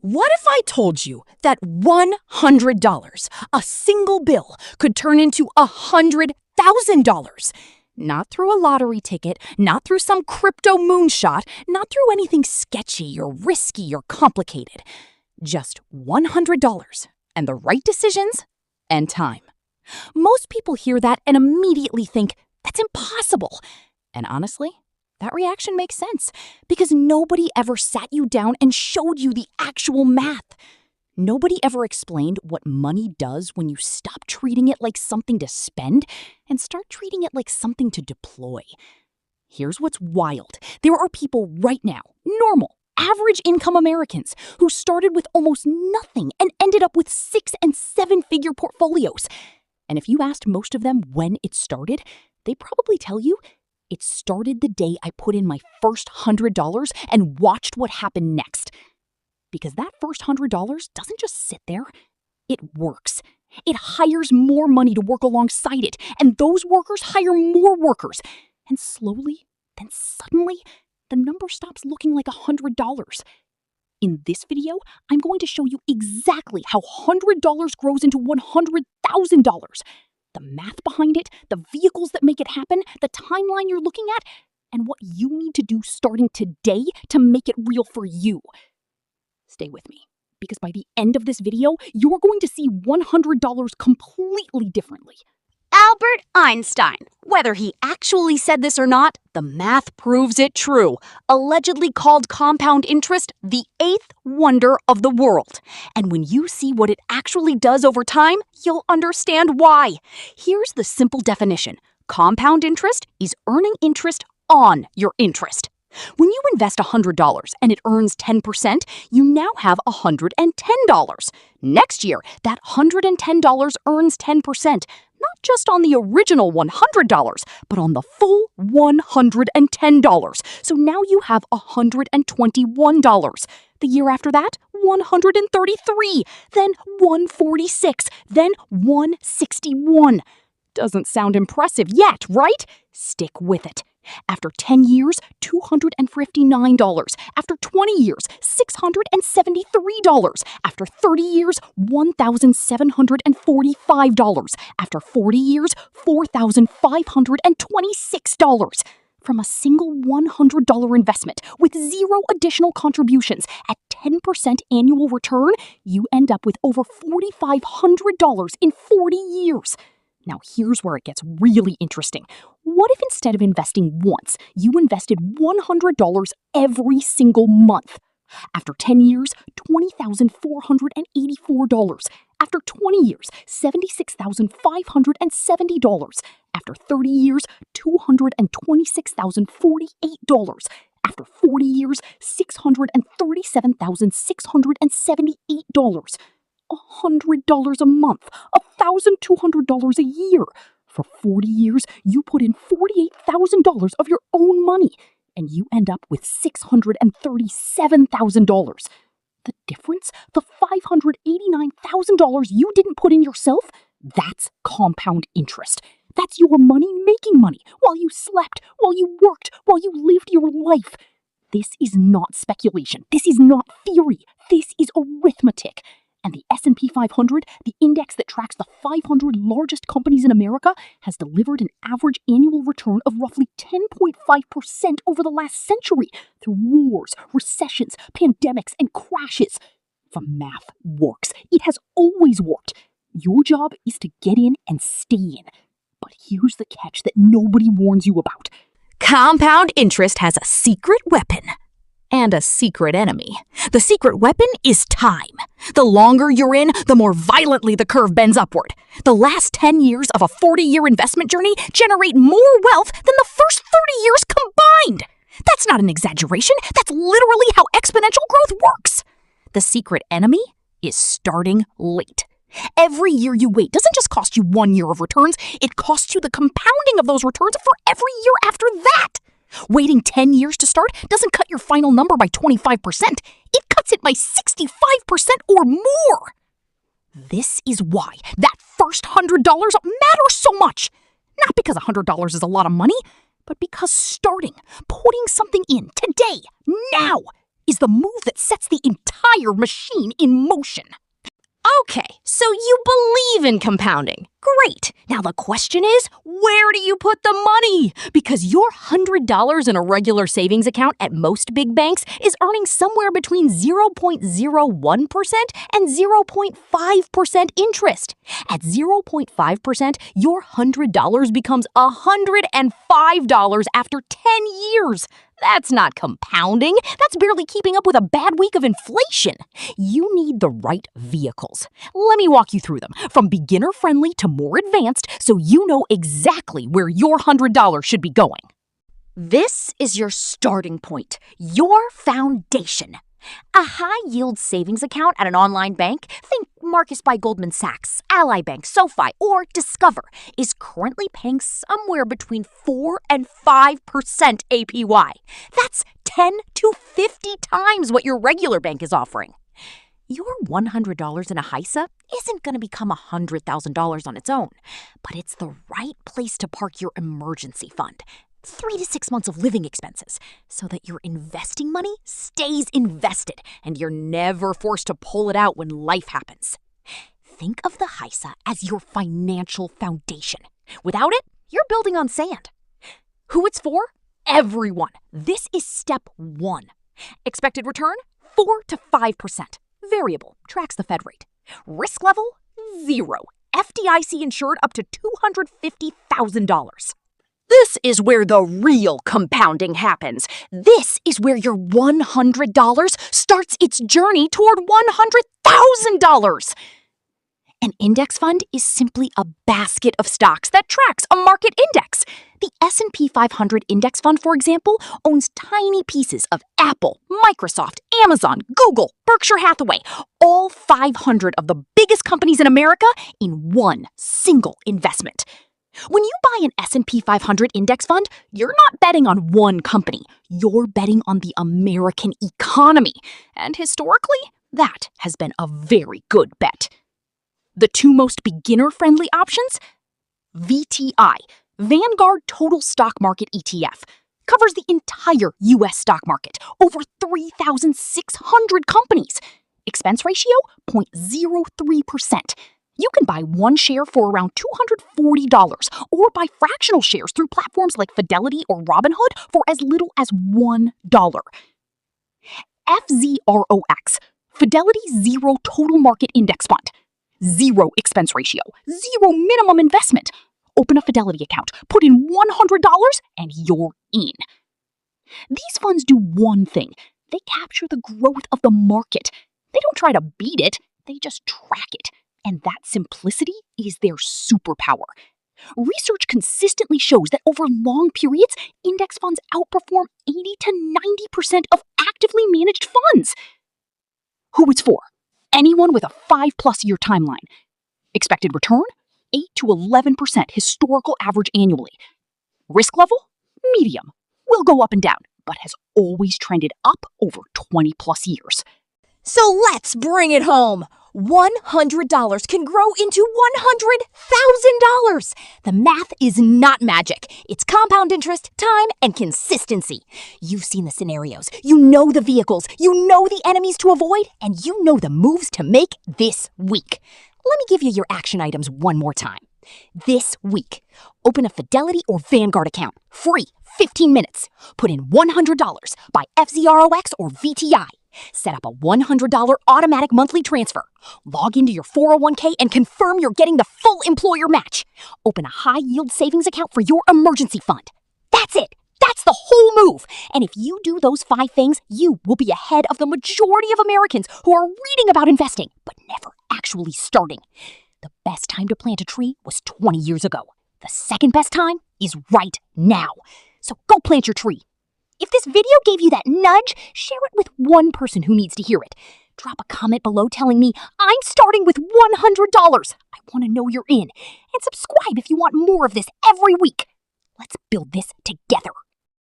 What if I told you that $100, a single bill, could turn into $100,000? Not through a lottery ticket, not through some crypto moonshot, not through anything sketchy or risky or complicated. Just $100 and the right decisions and time. Most people hear that and immediately think, that's impossible. And honestly, that reaction makes sense because nobody ever sat you down and showed you the actual math. Nobody ever explained what money does when you stop treating it like something to spend and start treating it like something to deploy. Here's what's wild. There are people right now, normal, average income Americans, who started with almost nothing and ended up with 6- and 7-figure portfolios. And if you asked most of them when it started, they'd probably tell you it started the day I put in my first $100 and watched what happened next. Because that first $100 doesn't just sit there. It works. It hires more money to work alongside it, and those workers hire more workers. And slowly, then suddenly, the number stops looking like $100. In this video, I'm going to show you exactly how $100 grows into $100,000. The math behind it, the vehicles that make it happen, the timeline you're looking at, and what you need to do starting today to make it real for you. Stay with me, because by the end of this video, you're going to see $100 completely differently. Albert Einstein. Whether he actually said this or not, the math proves it true. Allegedly called compound interest the 8th wonder of the world. And when you see what it actually does over time, you'll understand why. Here's the simple definition. Compound interest is earning interest on your interest. When you invest $100 and it earns 10%, you now have $110. Next year, that $110 earns 10%, not just on the original $100, but on the full $110. So now you have $121. The year after that, $133, then $146, then $161. Doesn't sound impressive yet, right? Stick with it. After 10 years, $259. After 20 years, $673. After 30 years, $1,745. After 40 years, $4,526. From a single $100 investment with zero additional contributions at 10% annual return, you end up with over $4,500 in 40 years. Now here's where it gets really interesting. What if instead of investing once, you invested $100 every single month? After 10 years, $20,484. After 20 years, $76,570. After 30 years, $226,048. After 40 years, $637,678. $100 a month, $1,200 a year. For 40 years, you put in $48,000 of your own money, and you end up with $637,000. The difference, the $589,000 you didn't put in yourself, that's compound interest. That's your money making money while you slept, while you worked, while you lived your life. This is not speculation. This is not theory. This is arithmetic. And the S&P 500, the index that tracks the 500 largest companies in America, has delivered an average annual return of roughly 10.5% over the last century through wars, recessions, pandemics, and crashes. The math works. It has always worked. Your job is to get in and stay in. But here's the catch that nobody warns you about. Compound interest has a secret weapon. And a secret enemy. The secret weapon is time. The longer you're in, the more violently the curve bends upward. The last 10 years of a 40-year investment journey generate more wealth than the first 30 years combined. That's not an exaggeration. That's literally how exponential growth works. The secret enemy is starting late. Every year you wait doesn't just cost you 1 year of returns, it costs you the compounding of those returns for every year after that. Waiting 10 years to start doesn't cut your final number by 25%. It cuts it by 65% or more. This is why that first $100 matters so much. Not because $100 is a lot of money, but because starting, putting something in today, now, is the move that sets the entire machine in motion. Okay, so you believe in compounding. Great. Now the question is, where do you put the money? Because your $100 in a regular savings account at most big banks is earning somewhere between 0.01% and 0.5% interest. At 0.5%, your $100 becomes $105 after 10 years. That's not compounding. That's barely keeping up with a bad week of inflation. You need the right vehicles. Let me walk you through them, from beginner-friendly to more advanced, so you know exactly where your $100 should be going. This is your starting point, your foundation. A high-yield savings account at an online bank, think Marcus by Goldman Sachs, Ally Bank, SoFi, or Discover, is currently paying somewhere between 4 and 5% APY. That's 10 to 50 times what your regular bank is offering. Your $100 in a HYSA isn't going to become $100,000 on its own, but it's the right place to park your emergency fund. 3 to 6 months of living expenses, so that your investing money stays invested and you're never forced to pull it out when life happens. Think of the HYSA as your financial foundation. Without it, you're building on sand. Who it's for? Everyone. This is step 1. Expected return? 4 to 5%. Variable, tracks the Fed rate. Risk level? 0. FDIC insured up to $250,000. This is where the real compounding happens. This is where your $100 starts its journey toward $100,000. An index fund is simply a basket of stocks that tracks a market index. The S&P 500 index fund, for example, owns tiny pieces of Apple, Microsoft, Amazon, Google, Berkshire Hathaway, all 500 of the biggest companies in America in one single investment. When you buy an S&P 500 index fund, you're not betting on one company. You're betting on the American economy. And historically, that has been a very good bet. The two most beginner-friendly options? VTI, Vanguard Total Stock Market ETF, covers the entire U.S. stock market, over 3,600 companies. Expense ratio, 0.03%. You can buy one share for around $240 or buy fractional shares through platforms like Fidelity or Robinhood for as little as $1. FZROX, Fidelity Zero Total Market Index Fund. 0 expense ratio, 0 minimum investment. Open a Fidelity account, put in $100, and you're in. These funds do one thing. They capture the growth of the market. They don't try to beat it, they just track it. And that simplicity is their superpower. Research consistently shows that over long periods, index funds outperform 80 to 90% of actively managed funds. Who it's for? Anyone with a 5+ year timeline. Expected return? 8 to 11% historical average annually. Risk level? Medium. Will go up and down, but has always trended up over 20+ years. So let's bring it home. $100 can grow into $100,000. The math is not magic. It's compound interest, time, and consistency. You've seen the scenarios. You know the vehicles. You know the enemies to avoid. And you know the moves to make this week. Let me give you your action items one more time. This week, open a Fidelity or Vanguard account. Free, 15 minutes. Put in $100. Buy FZROX or VTI. Set up a $100 automatic monthly transfer. Log into your 401k and confirm you're getting the full employer match. Open a high-yield savings account for your emergency fund. That's it. That's the whole move. And if you do those 5 things, you will be ahead of the majority of Americans who are reading about investing, but never actually starting. The best time to plant a tree was 20 years ago. The second best time is right now. So go plant your tree. If this video gave you that nudge, share it with one person who needs to hear it. Drop a comment below telling me, I'm starting with $100. I want to know you're in. And subscribe if you want more of this every week. Let's build this together.